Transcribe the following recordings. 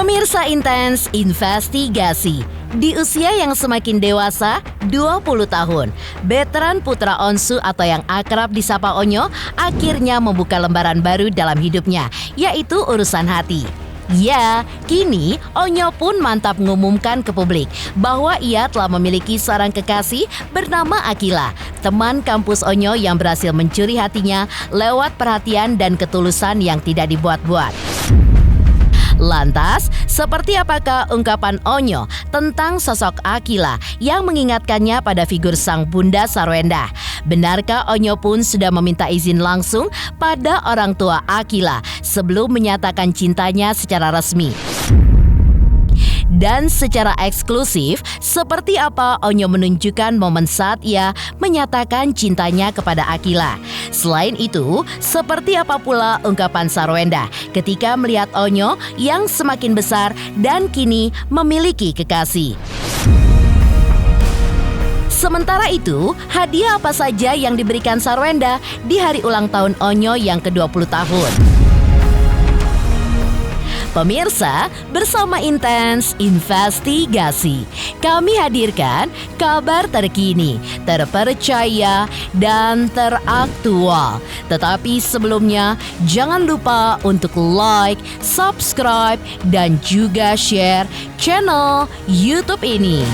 Pemirsa Intens Investigasi. Di usia yang semakin dewasa, 20 tahun, veteran Putra Onsu atau yang akrab disapa Onyo akhirnya membuka lembaran baru dalam hidupnya, yaitu urusan hati. Ya, kini Onyo pun mantap mengumumkan ke publik bahwa ia telah memiliki seorang kekasih bernama Akila, teman kampus Onyo yang berhasil mencuri hatinya lewat perhatian dan ketulusan yang tidak dibuat-buat. Lantas, seperti apakah ungkapan Onyo tentang sosok Akila yang mengingatkannya pada figur sang bunda Sarwenda? Benarkah Onyo pun sudah meminta izin langsung pada orang tua Akila sebelum menyatakan cintanya secara resmi? Dan secara eksklusif, seperti apa Onyo menunjukkan momen saat ia menyatakan cintanya kepada Akila. Selain itu, seperti apa pula ungkapan Sarwenda ketika melihat Onyo yang semakin besar dan kini memiliki kekasih. Sementara itu, hadiah apa saja yang diberikan Sarwenda di hari ulang tahun Onyo yang ke-20 tahun? Pemirsa, bersama Intens Investigasi, kami hadirkan kabar terkini, terpercaya, dan teraktual. Tetapi sebelumnya, jangan lupa untuk like, subscribe, dan juga share channel YouTube ini.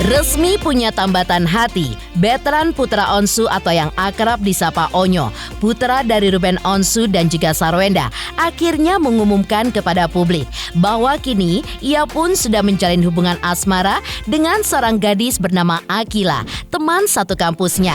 Resmi punya tambatan hati, veteran Putra Onsu atau yang akrab disapa Onyo, putra dari Ruben Onsu dan juga Sarwenda, akhirnya mengumumkan kepada publik bahwa kini ia pun sudah menjalin hubungan asmara dengan seorang gadis bernama Akila, teman satu kampusnya.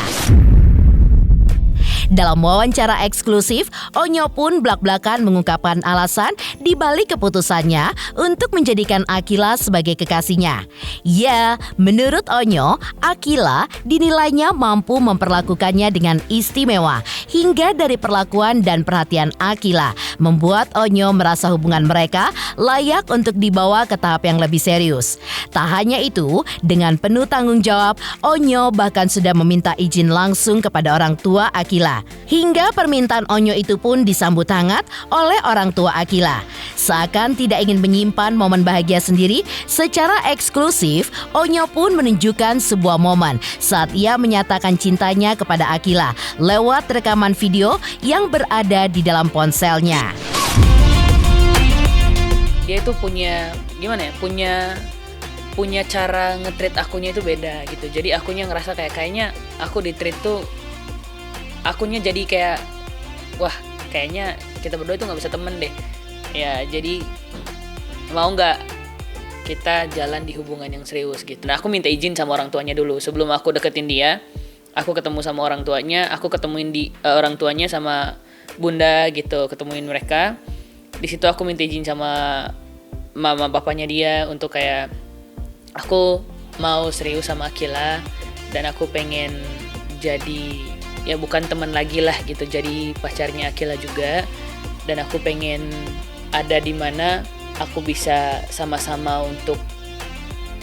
Dalam wawancara eksklusif, Onyo pun blak-blakan mengungkapkan alasan di balik keputusannya untuk menjadikan Akila sebagai kekasihnya. Ya, menurut Onyo, Akila dinilainya mampu memperlakukannya dengan istimewa. Hingga dari perlakuan dan perhatian Akila, membuat Onyo merasa hubungan mereka layak untuk dibawa ke tahap yang lebih serius. Tak hanya itu, dengan penuh tanggung jawab, Onyo bahkan sudah meminta izin langsung kepada orang tua Akila. Hingga permintaan Onyo itu pun disambut hangat oleh orang tua Akila. Seakan tidak ingin menyimpan momen bahagia sendiri, secara eksklusif Onyo pun menunjukkan sebuah momen saat ia menyatakan cintanya kepada Akila lewat rekaman video yang berada di dalam ponselnya. Dia itu punya punya cara nge-treat akunya itu beda gitu. Jadi akunya ngerasa kayaknya aku di-treat tuh akunya jadi kayak wah kayaknya kita berdua itu nggak bisa temen deh ya, jadi mau nggak kita jalan di hubungan yang serius gitu. Nah aku minta izin sama orang tuanya dulu sebelum aku deketin dia. Aku ketemu sama orang tuanya, aku ketemuin orang tuanya sama bunda gitu, ketemuin mereka. Di situ aku minta izin sama mama bapaknya dia untuk kayak aku mau serius sama Akila dan aku pengen jadi ya bukan teman lagi lah gitu, jadi pacarnya Akila juga, dan aku pengen ada di mana aku bisa sama-sama untuk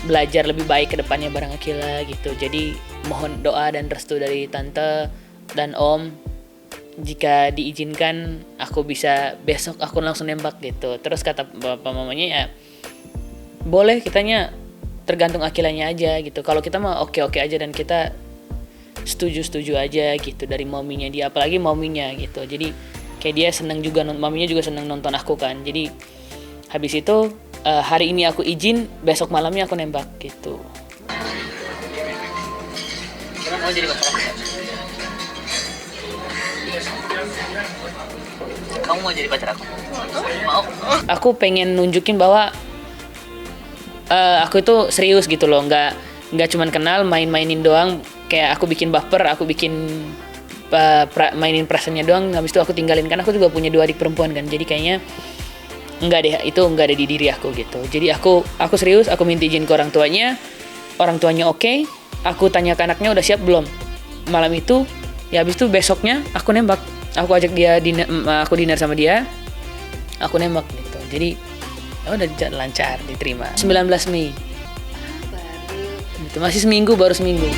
belajar lebih baik ke depannya bareng Akila gitu. Jadi mohon doa dan restu dari tante dan om, jika diizinkan aku bisa besok aku langsung nembak gitu. Terus kata bapak mamanya ya boleh, kitanya tergantung Akilanya aja gitu. Kalau kita mah oke-oke aja dan kita setuju aja gitu dari maminya dia, apalagi maminya gitu. Jadi kayak dia seneng juga, maminya juga seneng nonton aku kan. Jadi habis itu hari ini aku izin, besok malamnya aku nembak gitu. Kira mau jadi pacar aku? Kamu mau jadi pacar aku? Mau? Aku pengen nunjukin bahwa aku itu serius gitu loh, nggak cuman kenal main-mainin doang. Kayak aku bikin baper, aku bikin mainin perasaannya doang, habis itu aku tinggalin. Kan aku juga punya 2 adik perempuan kan, jadi kayaknya enggak deh, itu enggak ada di diri aku gitu. Jadi aku serius, aku minta izin ke orang tuanya oke, aku tanya ke anaknya udah siap belum. Malam itu, ya habis itu besoknya aku nembak, aku ajak dia aku dinner sama dia, aku nembak gitu. Jadi ya udah lancar, diterima. 19 Mei. Itu masih baru seminggu.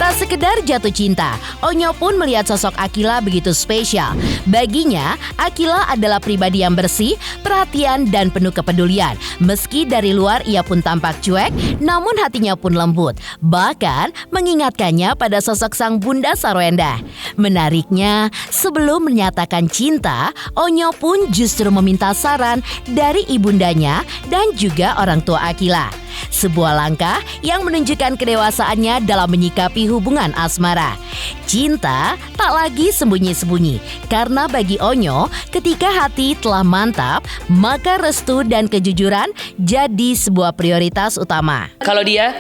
Tak sekedar jatuh cinta, Onyo pun melihat sosok Akila begitu spesial. Baginya, Akila adalah pribadi yang bersih, perhatian, dan penuh kepedulian. Meski dari luar ia pun tampak cuek, namun hatinya pun lembut. Bahkan mengingatkannya pada sosok sang Bunda Sarwenda. Menariknya, sebelum menyatakan cinta, Onyo pun justru meminta saran dari ibundanya dan juga orang tua Akila. Sebuah langkah yang menunjukkan kedewasaannya dalam menyikapi hubungan asmara. Cinta tak lagi sembunyi-sembunyi, karena bagi Onyo, ketika hati telah mantap, maka restu dan kejujuran jadi sebuah prioritas utama. Kalau dia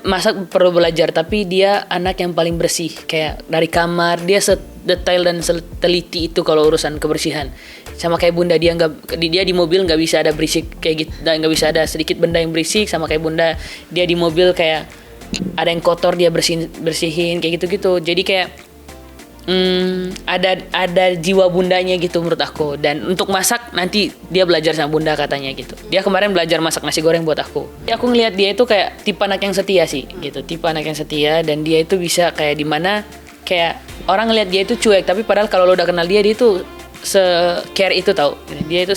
masak perlu belajar, tapi dia anak yang paling bersih. Kayak dari kamar, dia sedetail dan seteliti itu kalau urusan kebersihan. Sama kayak bunda, dia di mobil nggak bisa ada berisik kayak gitu, dan nggak bisa ada sedikit benda yang berisik. Sama kayak bunda, dia di mobil kayak ada yang kotor dia bersihin kayak gitu. Jadi kayak ada jiwa bundanya gitu menurut aku. Dan untuk masak nanti dia belajar sama bunda katanya gitu. Dia kemarin belajar masak nasi goreng buat aku. Aku ngelihat dia itu kayak tipe anak yang setia sih gitu, tipe anak yang setia. Dan dia itu bisa kayak dimana kayak orang ngelihat dia itu cuek, tapi padahal kalau lo udah kenal dia itu se-care itu tau. Dia itu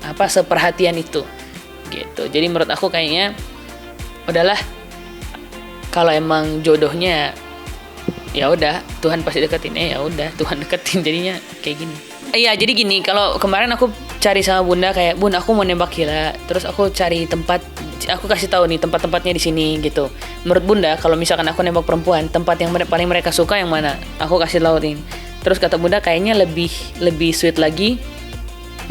seperhatian itu gitu. Jadi menurut aku kayaknya udahlah, kalau emang jodohnya ya udah Tuhan pasti deketin, ya udah Tuhan deketin, jadinya kayak gini. Iya, jadi gini, kalau kemarin aku cari sama bunda kayak, bun aku mau nembak Kila, terus aku cari tempat, aku kasih tahu nih tempat-tempatnya di sini gitu. Menurut bunda kalau misalkan aku nembak perempuan, tempat yang paling mereka suka yang mana, aku kasih tahu nih. Terus kata bunda kayaknya lebih sweet lagi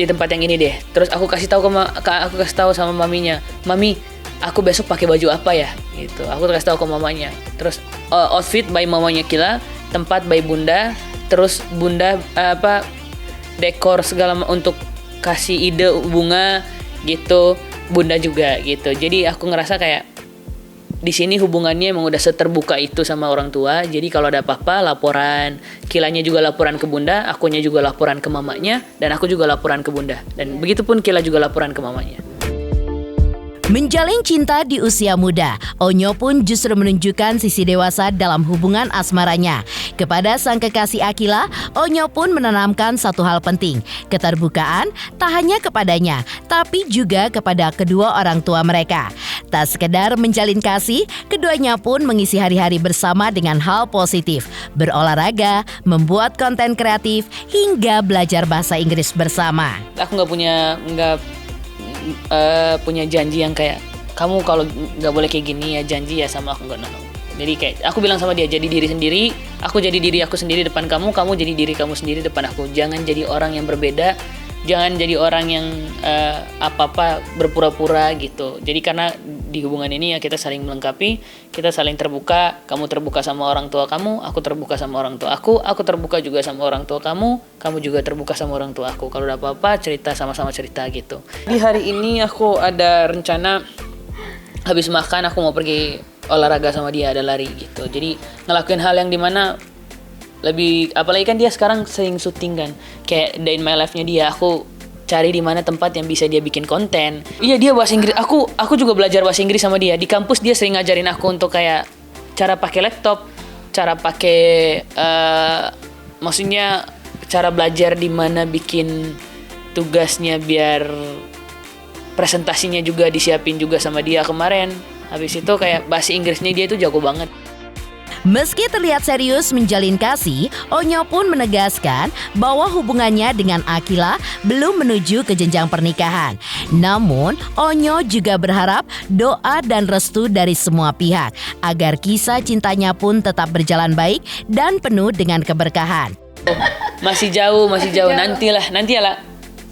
di tempat yang ini deh. Terus aku kasih tahu sama maminya, mami aku besok pakai baju apa ya gitu. Aku kasih tahu ke mamanya. Terus outfit by mamanya Kila, tempat by bunda, terus bunda dekor segala untuk kasih ide bunga gitu, bunda juga gitu. Jadi aku ngerasa kayak di sini hubungannya emang udah seterbuka itu sama orang tua. Jadi kalau ada apa-apa laporan, Kilanya juga laporan ke bunda, akunya juga laporan ke mamanya, dan aku juga laporan ke bunda. Dan begitupun Kila juga laporan ke mamanya. Menjalin cinta di usia muda, Onyo pun justru menunjukkan sisi dewasa dalam hubungan asmaranya. Kepada sang kekasih Akila, Onyo pun menanamkan satu hal penting, keterbukaan tak hanya kepadanya, tapi juga kepada kedua orang tua mereka. Tak sekedar menjalin kasih, keduanya pun mengisi hari-hari bersama dengan hal positif, berolahraga, membuat konten kreatif, hingga belajar bahasa Inggris bersama. Aku nggak punya janji yang kayak kamu kalau nggak boleh kayak gini ya, janji ya sama aku, nggak. Jadi kayak aku bilang sama dia, jadi diri sendiri, aku jadi diri aku sendiri depan kamu, kamu jadi diri kamu sendiri depan aku. Jangan jadi orang yang berbeda, jangan jadi orang yang apa-apa berpura-pura gitu. Jadi karena di hubungan ini ya kita saling melengkapi, kita saling terbuka. Kamu terbuka sama orang tua kamu, aku terbuka sama orang tua aku terbuka juga sama orang tua kamu juga terbuka sama orang tua aku. Kalau ada apa-apa cerita, sama-sama cerita gitu. Di hari ini aku ada rencana habis makan aku mau pergi olahraga sama dia, ada lari gitu. Jadi ngelakuin hal yang dimana lebih, apalagi kan dia sekarang sering syuting kan, kayak day in my life-nya dia. Aku cari di mana tempat yang bisa dia bikin konten. Iya, dia bahasa Inggris. Aku juga belajar bahasa Inggris sama dia. Di kampus dia sering ngajarin aku untuk kayak cara pakai laptop, cara pakai maksudnya cara belajar di mana bikin tugasnya, biar presentasinya juga disiapin juga sama dia kemarin. Habis itu kayak bahasa Inggrisnya dia itu jago banget. Meski terlihat serius menjalin kasih, Onyo pun menegaskan bahwa hubungannya dengan Akila belum menuju ke jenjang pernikahan. Namun, Onyo juga berharap doa dan restu dari semua pihak agar kisah cintanya pun tetap berjalan baik dan penuh dengan keberkahan. Masih jauh.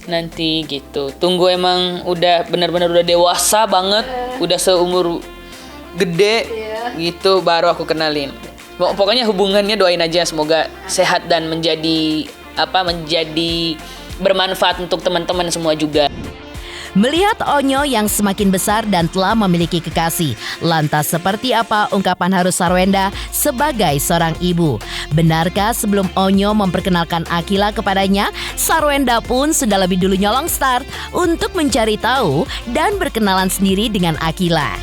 Nanti gitu. Tunggu emang udah benar-benar udah dewasa banget, udah seumur gede gitu baru aku kenalin. Pokoknya hubungannya doain aja semoga sehat dan menjadi menjadi bermanfaat untuk teman-teman semua juga. Melihat Onyo yang semakin besar dan telah memiliki kekasih, lantas seperti apa ungkapan Haru Sarwenda sebagai seorang ibu? Benarkah sebelum Onyo memperkenalkan Akila kepadanya, Sarwenda pun sudah lebih dulu nyolong start untuk mencari tahu dan berkenalan sendiri dengan Akila?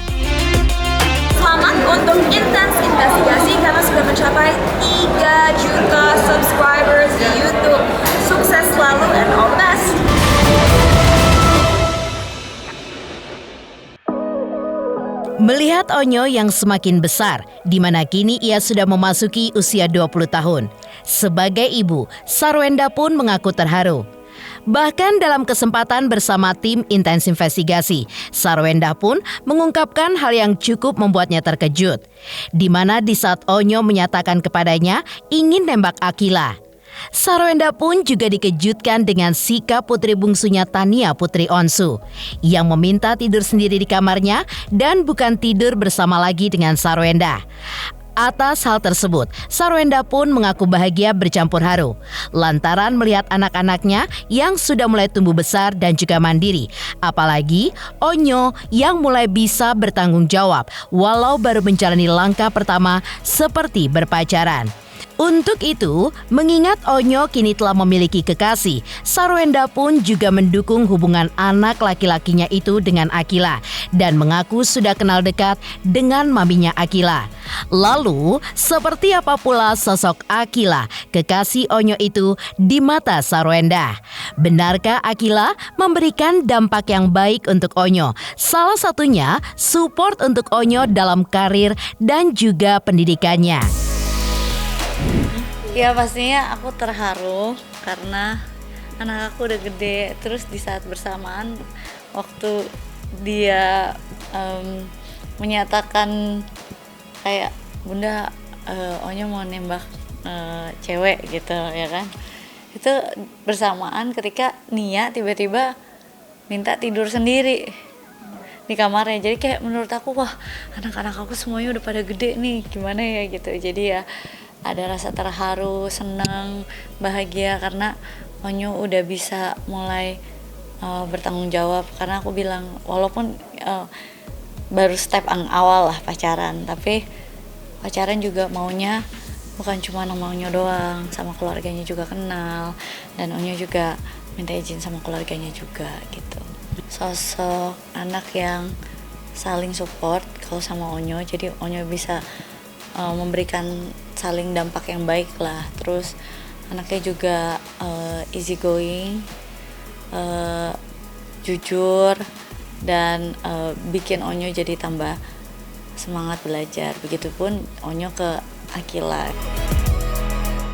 Selamat untuk Intens Investigasi karena sudah mencapai 3 juta subscribers di YouTube. Sukses selalu and all the best! Melihat Onyo yang semakin besar, di mana kini ia sudah memasuki usia 20 tahun. Sebagai ibu, Sarwenda pun mengaku terharu. Bahkan dalam kesempatan bersama tim Intens Investigasi, Sarwenda pun mengungkapkan hal yang cukup membuatnya terkejut. Di mana di saat Onyo menyatakan kepadanya ingin nembak Akila, Sarwenda pun juga dikejutkan dengan sikap putri bungsunya Tania Putri Onsu yang meminta tidur sendiri di kamarnya dan bukan tidur bersama lagi dengan Sarwenda. Atas hal tersebut, Sarwenda pun mengaku bahagia bercampur haru lantaran melihat anak-anaknya yang sudah mulai tumbuh besar dan juga mandiri. Apalagi Onyo yang mulai bisa bertanggung jawab walau baru menjalani langkah pertama seperti berpacaran. Untuk itu, mengingat Onyo kini telah memiliki kekasih, Sarwenda pun juga mendukung hubungan anak laki-lakinya itu dengan Akila dan mengaku sudah kenal dekat dengan maminya Akila. Lalu, seperti apa pula sosok Akila, kekasih Onyo itu di mata Sarwenda? Benarkah Akila memberikan dampak yang baik untuk Onyo? Salah satunya support untuk Onyo dalam karir dan juga pendidikannya. Ya pastinya aku terharu karena anak aku udah gede. Terus di saat bersamaan waktu dia menyatakan kayak bunda Onyo mau nembak cewek gitu ya kan, itu bersamaan ketika Nia tiba-tiba minta tidur sendiri di kamarnya. Jadi kayak menurut aku wah anak-anak aku semuanya udah pada gede nih, gimana ya gitu. Jadi ya ada rasa terharu, senang, bahagia karena Onyo udah bisa mulai bertanggung jawab. Karena aku bilang walaupun baru step awal lah pacaran, tapi pacaran juga maunya bukan cuma sama Onyo doang, sama keluarganya juga kenal, dan Onyo juga minta izin sama keluarganya juga gitu. Sosok anak yang saling support kalau sama Onyo, jadi Onyo bisa memberikan saling dampak yang baik lah. Terus anaknya juga easy going, jujur, dan bikin Onyo jadi tambah semangat belajar. Begitupun Onyo ke Akila.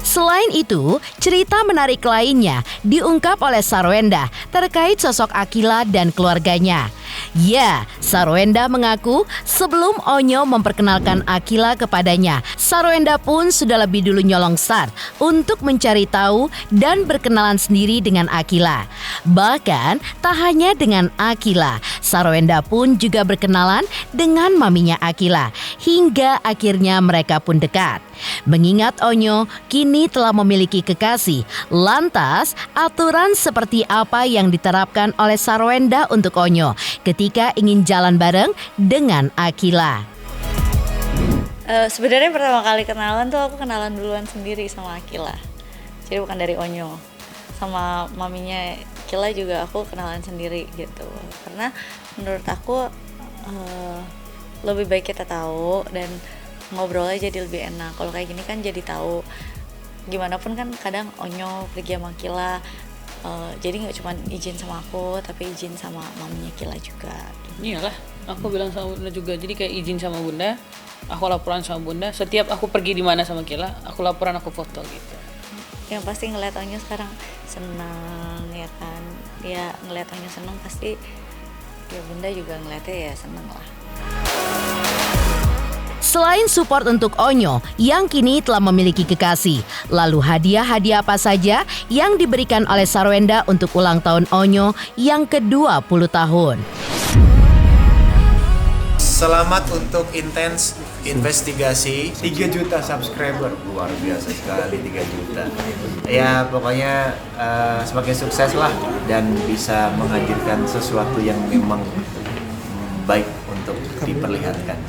Selain itu, cerita menarik lainnya diungkap oleh Sarwenda terkait sosok Akila dan keluarganya. Ya, Sarwenda mengaku sebelum Onyo memperkenalkan Akila kepadanya, Sarwenda pun sudah lebih dulu nyolong start untuk mencari tahu dan berkenalan sendiri dengan Akila. Bahkan tak hanya dengan Akila, Sarwenda pun juga berkenalan dengan maminya Akila hingga akhirnya mereka pun dekat. Mengingat Onyo kini telah memiliki kekasih, lantas aturan seperti apa yang diterapkan oleh Sarwenda untuk Onyo ketika ingin jalan bareng dengan Akila? Sebenarnya pertama kali kenalan tuh aku kenalan duluan sendiri sama Akila. Jadi bukan dari Onyo. Sama maminya Akila juga aku kenalan sendiri gitu. Karena menurut aku lebih baik kita tahu dan ngobrolnya jadi lebih enak. Kalau kayak gini kan jadi tahu. Gimana pun kan kadang Onyo pergi sama Akila, jadi nggak cuma izin sama aku tapi izin sama maminya Akila juga. Iyalah, aku bilang sama bunda juga. Jadi kayak izin sama bunda, aku laporan sama bunda. Setiap aku pergi di mana sama Akila, aku laporan, aku foto gitu. Yang pasti ngeliat Onyo sekarang senang ya kan. Ya ngeliat Onyo senang pasti ya bunda juga ngeliatnya ya senang lah. Selain support untuk Onyo yang kini telah memiliki kekasih, lalu hadiah-hadiah apa saja yang diberikan oleh Sarwenda untuk ulang tahun Onyo yang ke-20 tahun? Selamat untuk Intens investigasi 3 juta subscriber, luar biasa sekali 3 juta. Ya pokoknya semakin sukses lah dan bisa menghadirkan sesuatu yang memang baik untuk diperlihatkan.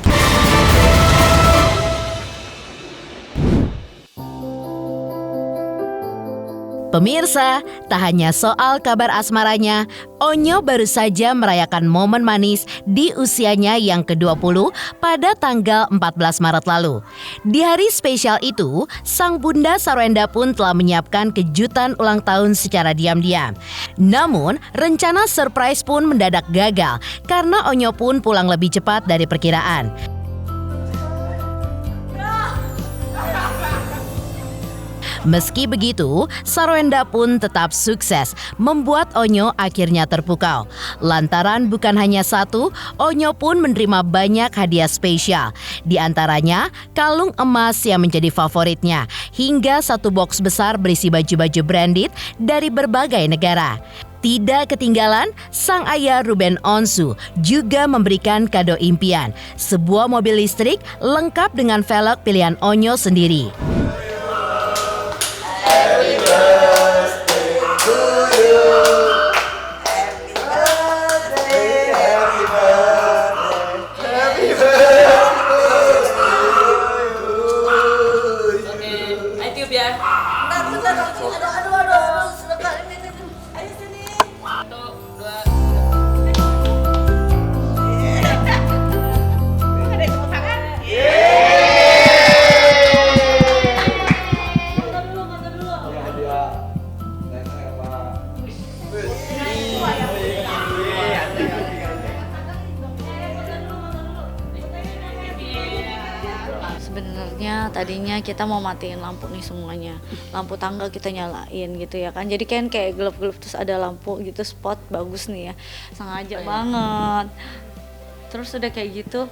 Pemirsa, tak hanya soal kabar asmaranya, Onyo baru saja merayakan momen manis di usianya yang ke-20 pada tanggal 14 Maret lalu. Di hari spesial itu, sang bunda Sarwenda pun telah menyiapkan kejutan ulang tahun secara diam-diam. Namun, rencana surprise pun mendadak gagal karena Onyo pun pulang lebih cepat dari perkiraan. Meski begitu, Sarwenda pun tetap sukses membuat Onyo akhirnya terpukau. Lantaran bukan hanya satu, Onyo pun menerima banyak hadiah spesial. Di antaranya, kalung emas yang menjadi favoritnya, hingga satu box besar berisi baju-baju branded dari berbagai negara. Tidak ketinggalan, sang ayah Ruben Onsu juga memberikan kado impian, sebuah mobil listrik lengkap dengan velg pilihan Onyo sendiri. Sebenarnya tadinya kita mau matiin lampu nih semuanya, lampu tangga kita nyalain gitu ya kan, jadi kan kayak gelap-gelap terus ada lampu gitu, spot bagus nih ya, sengaja banget. Terus udah kayak gitu,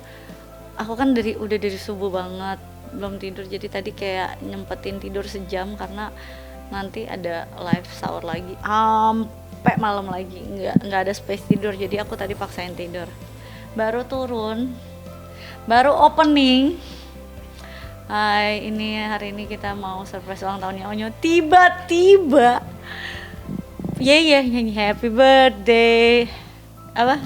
aku kan udah dari subuh banget belum tidur, jadi tadi kayak nyempetin tidur sejam karena nanti ada live sahur lagi sampai malam lagi, nggak ada space tidur, jadi aku tadi paksain tidur. Baru turun, baru opening. Hai, hari ini kita mau surprise ulang tahunnya Onyo. Tiba-tiba nyanyi happy birthday apa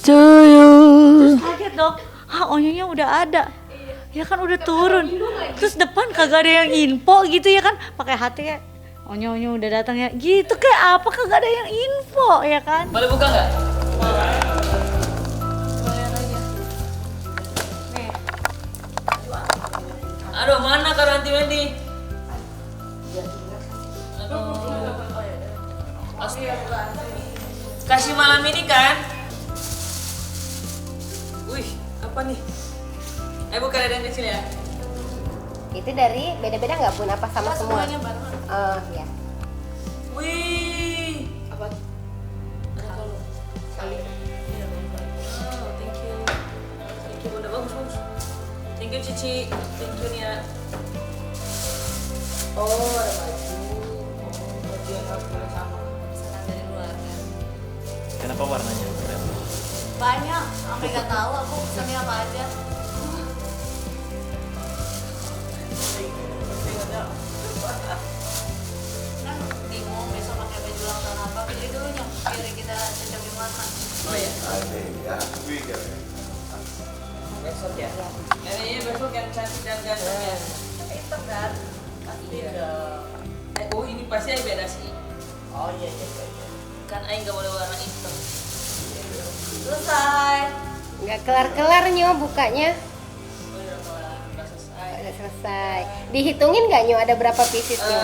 to you. Terus kaget dong, Onyonya udah ada. Ya kan udah turun. Terus depan kagak ada yang info gitu ya kan, pakai hati ya. Onyo udah datang ya. Gitu kayak apa kagak ada yang info ya kan. Boleh buka nggak? Aduh, mana Karanti Wendy? Kasih malam ini kan? Wih, apa nih? Bukan ada yang kecil ya? Itu dari beda-beda nggak Bun? Apa sama semua? Oh ya. Wih, apa? Ada kalung. Iya, oh, thank you. Thank you, udah bagus. Thank you Cici, thank you Nia. Oh, ada baju. Baju yang harus sama. Pesanan dari luar kan. Kenapa warnanya? Banyak, sampai nggak tahu aku pesannya apa aja. Kan bingung besok pakai baju ulang tahun apa, pilih dulu yang kira kita cocokin warna. Oh ya. Besok ya. Ini besok yang cantik dan ganteng ya. Hitam kan? Pasti dong. Oh ini pasti Aing beda sih. Oh iya. Kan Aing nggak boleh warna hitam. Selesai. Nggak kelar-kelar Nyo bukanya. Oh iya, udah selesai. Udah selesai. Dihitungin nggak Nyo ada berapa pieces Nyo?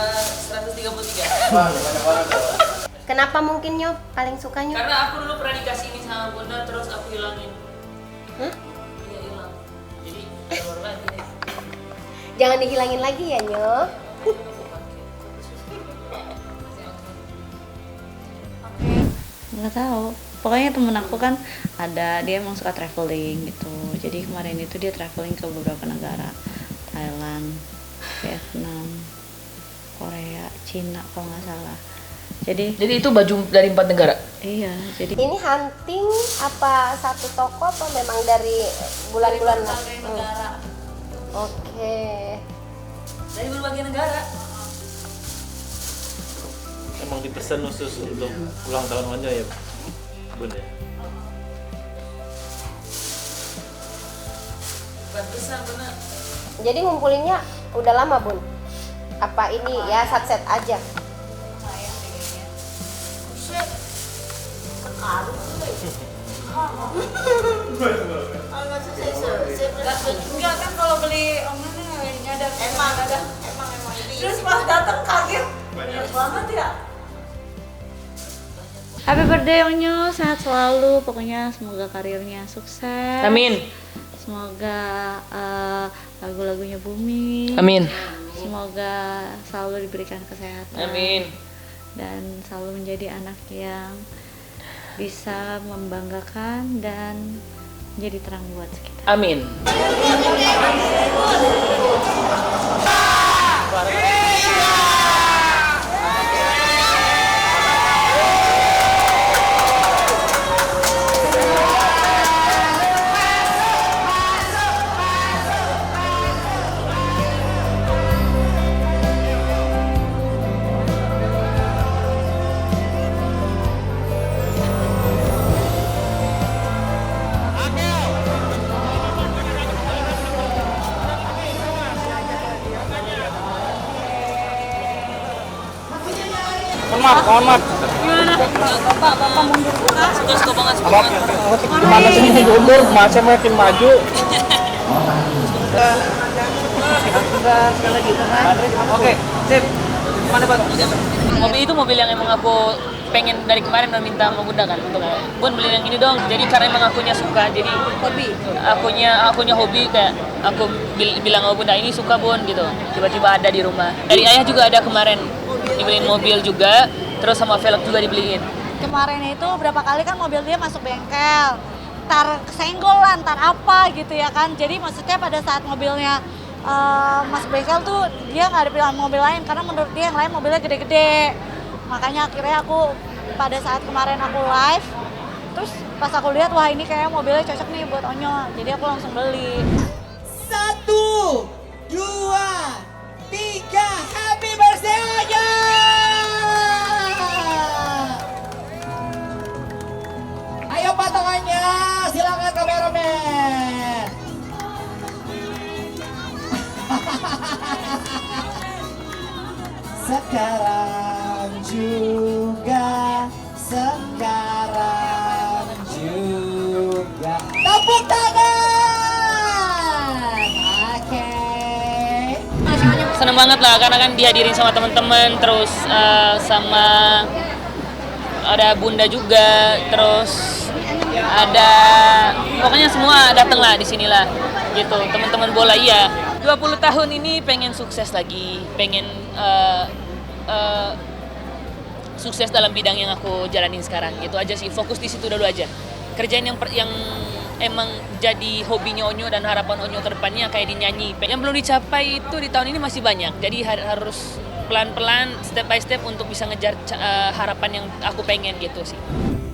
133. Kenapa mungkin Nyo paling suka Nyo? Karena aku dulu pernah dikasih ini sama Bunda terus aku hilangin. Hah? Iya hilang. Jadi baru lagi deh. Jangan dihilangin lagi ya Nyo. Nggak tahu. Pokoknya temen aku kan ada, dia emang suka traveling gitu. Jadi kemarin itu dia traveling ke beberapa negara, Thailand, Vietnam, Korea, Cina kalau nggak salah. Jadi itu baju dari 4 negara. iya, jadi Ini hunting apa satu toko apa memang dari bulan-bulan? berbagai negara. Oke. Dari berbagai negara. Emang dipesan khusus untuk ulang tahun Onyo ya, Bun ya? Pantesan bener. Jadi ngumpulinnya udah lama, Bun? Apa ini ya set-set aja? Enggak kan kalau beli online nyadar emang terus pas datang kaget banyak banget ya. Happy birthday Onyo, sehat selalu, pokoknya semoga karirnya sukses. Amin. Semoga lagu-lagunya booming. Amin. Semoga selalu diberikan kesehatan. Amin. Dan selalu menjadi anak yang bisa membanggakan dan menjadi terang buat sekitar. Amin. Mohon maaf. Suka banget, suka banget. Gimana sih ini mundur, masih makin maju. Oke, sip. Mana Pak? Mobil itu mobil yang emang aku pengen dari kemarin udah minta sama Bunda kan untuk Bun beli yang ini dong. Jadi karena emang akunya suka, jadi hobi. Akunya hobi kayak aku bilang sama Bunda ini suka Bun gitu. Tiba-tiba ada di rumah. Dari ayah juga ada kemarin dibeliin mobil juga, terus sama velg juga dibeliin. Kemarin itu berapa kali kan mobil dia masuk bengkel, ntar kesenggol lah, ntar apa gitu ya kan. Jadi maksudnya pada saat mobilnya masuk bengkel tuh dia nggak ada pilihan mobil lain karena menurut dia yang lain mobilnya gede-gede. Makanya akhirnya aku pada saat kemarin aku live, terus pas aku lihat wah ini kayaknya mobilnya cocok nih buat Onyo, jadi aku langsung beli. 1, 2, 3, happy birthday Onyo! Ayo patungannya, silakan kameramen. Sekarang juga, tepuk tangan. Oke. Seneng banget lah karena kan dihadirin sama teman-teman, terus sama ada Bunda juga, terus ada pokoknya semua dateng lah di sinilah gitu. Teman-teman bola iya. 20 tahun ini pengen sukses lagi, pengen sukses dalam bidang yang aku jalanin sekarang gitu aja sih. Fokus di situ dulu aja. Kerjain yang emang jadi hobinya Onyo dan harapan Onyo ke depannya kayak dinyanyi. Yang belum dicapai itu di tahun ini masih banyak. Jadi harus pelan-pelan, step by step untuk bisa ngejar harapan yang aku pengen gitu sih.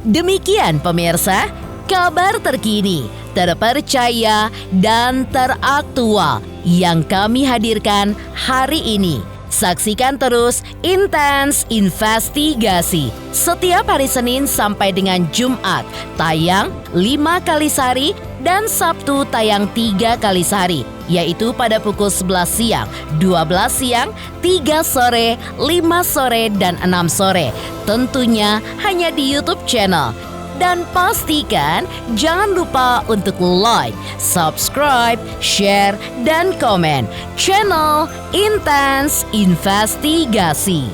Demikian pemirsa, kabar terkini, terpercaya, dan teraktual yang kami hadirkan hari ini. Saksikan terus Intens Investigasi setiap hari Senin sampai dengan Jumat, tayang 5 kali sehari dan Sabtu tayang 3 kali sehari, yaitu pada pukul 11 siang, 12 siang, 3 sore, 5 sore, dan 6 sore. Tentunya hanya di YouTube channel. Dan pastikan jangan lupa untuk like, subscribe, share, dan komen channel Intens Investigasi.